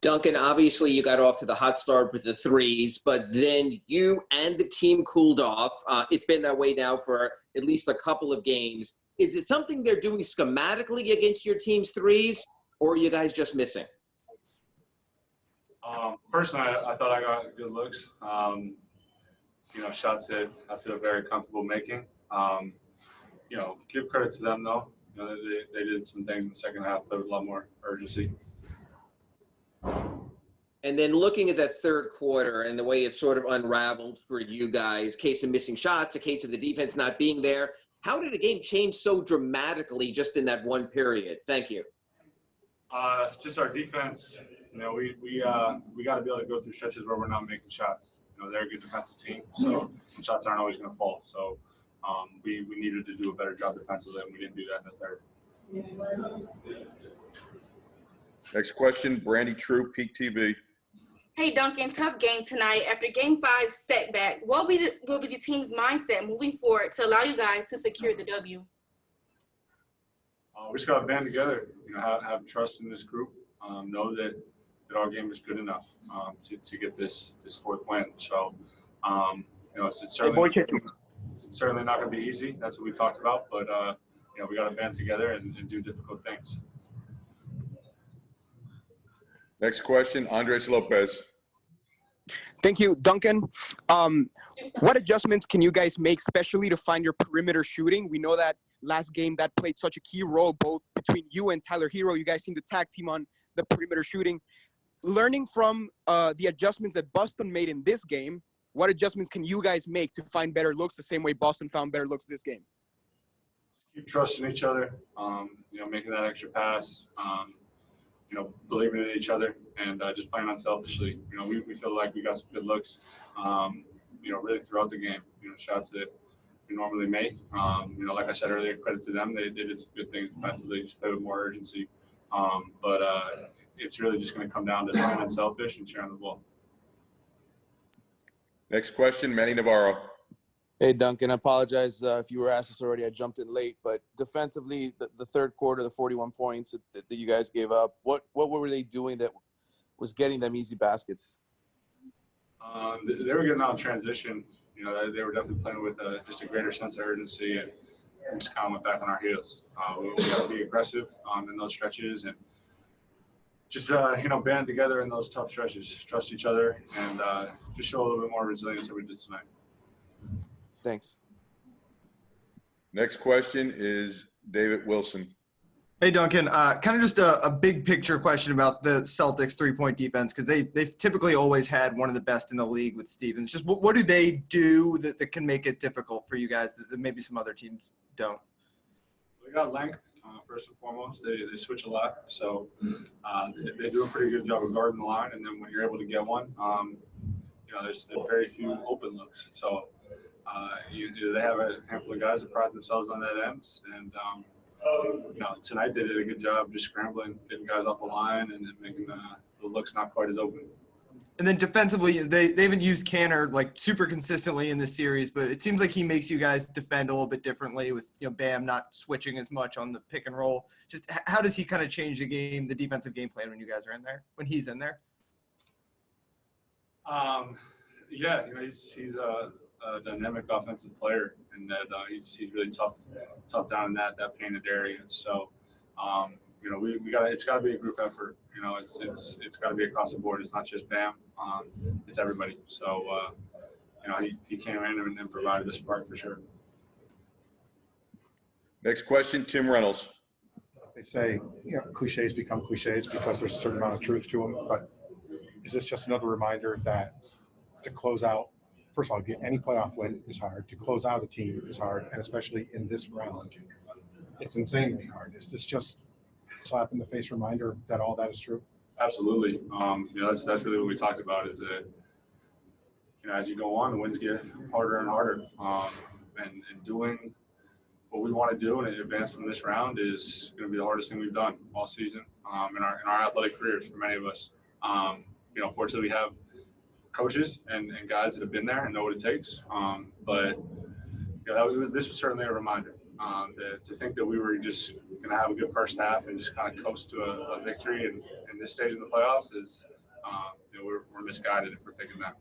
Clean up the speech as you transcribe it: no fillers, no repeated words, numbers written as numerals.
Duncan, obviously you got off to the hot start with the threes, but then you and the team cooled off. It's been that way now for at least a couple of games. Is it something they're doing schematically against your team's threes, or are you guys just missing? Personally, I thought I got good looks. Shots that I feel very comfortable making. Give credit to them though. They did some things in the second half that was a lot more urgency. And then looking at that third quarter and the way it sort of unraveled for you guys, case of missing shots, a case of the defense not being there. How did the game change so dramatically just in that one period? Thank you. Just our defense. We got to be able to go through stretches where we're not making shots. They're a good defensive team, so shots aren't always going to fall. So we needed to do a better job defensively, and we didn't do that in the third. Next question, Brandy True, Peak TV. Hey, Duncan, tough game tonight. After Game 5 setback, what will be the team's mindset moving forward to allow you guys to secure the W? We just got to band together, have trust in this group, know that our game is good enough to get this fourth win. So, it's certainly not going to be easy. That's what we talked about. But, we got to band together and do difficult things. Next question, Andres Lopez. Thank you, Duncan. What adjustments can you guys make, especially to find your perimeter shooting? We know that last game that played such a key role, both between you and Tyler Hero. You guys seem to tag team on the perimeter shooting. Learning from the adjustments that Boston made in this game, what adjustments can you guys make to find better looks the same way Boston found better looks this game? Keep trusting each other, making that extra pass, believing in each other and just playing unselfishly. We feel like we got some good looks, really throughout the game. Shots that we normally make. Like I said earlier, credit to them. They did some good things defensively, just play with more urgency. But it's really just going to come down to being unselfish and sharing the ball. Next question, Manny Navarro. Hey, Duncan, I apologize if you were asked this already. I jumped in late, but defensively, the third quarter, the 41 points that you guys gave up, what were they doing that was getting them easy baskets? They were getting out in transition. They were definitely playing with just a greater sense of urgency, and we just kind of went back on our heels. We got to be aggressive in those stretches and just, band together in those tough stretches, trust each other, and just show a little bit more resilience than we did tonight. Thanks. Next question is David Wilson. Hey, Duncan, kind of just a big picture question about the Celtics three-point defense, because they've typically always had one of the best in the league with Stevens. Just what do they do that can make it difficult for you guys that maybe some other teams don't? They got length, first and foremost. They switch a lot, so they do a pretty good job of guarding the line, and then when you're able to get one, there's very few open looks. So they have a handful of guys that pride themselves on that end, and tonight they did a good job just scrambling, getting guys off the line, and then making the looks not quite as open. And then defensively, they haven't used Canner like super consistently in this series, but it seems like he makes you guys defend a little bit differently with Bam not switching as much on the pick and roll. Just how does he kind of change the defensive game plan when you guys are in there, when he's in there? He's a dynamic offensive player, and that he's really tough down in that painted area. So, it's got to be a group effort. It's got to be across the board. It's not just Bam. It's everybody. So, he came in and provided a spark for sure. Next question, Tim Reynolds. They say, cliches become cliches because there's a certain amount of truth to them. But is this just another reminder that to close out, first of all, to get any playoff win is hard. To close out a team is hard, and especially in this round, it's insanely hard. Is this just a slap in the face reminder that all that is true? Absolutely. That's really what we talked about. Is that as you go on, the wins get harder and harder. And doing what we want to do and advance from this round is going to be the hardest thing we've done all season in our athletic careers for many of us. Fortunately, we have coaches and guys that have been there and know what it takes. But this was certainly a reminder. To think that we were just going to have a good first half and just kind of coast to a victory in this stage of the playoffs is, we're misguided if we're thinking that.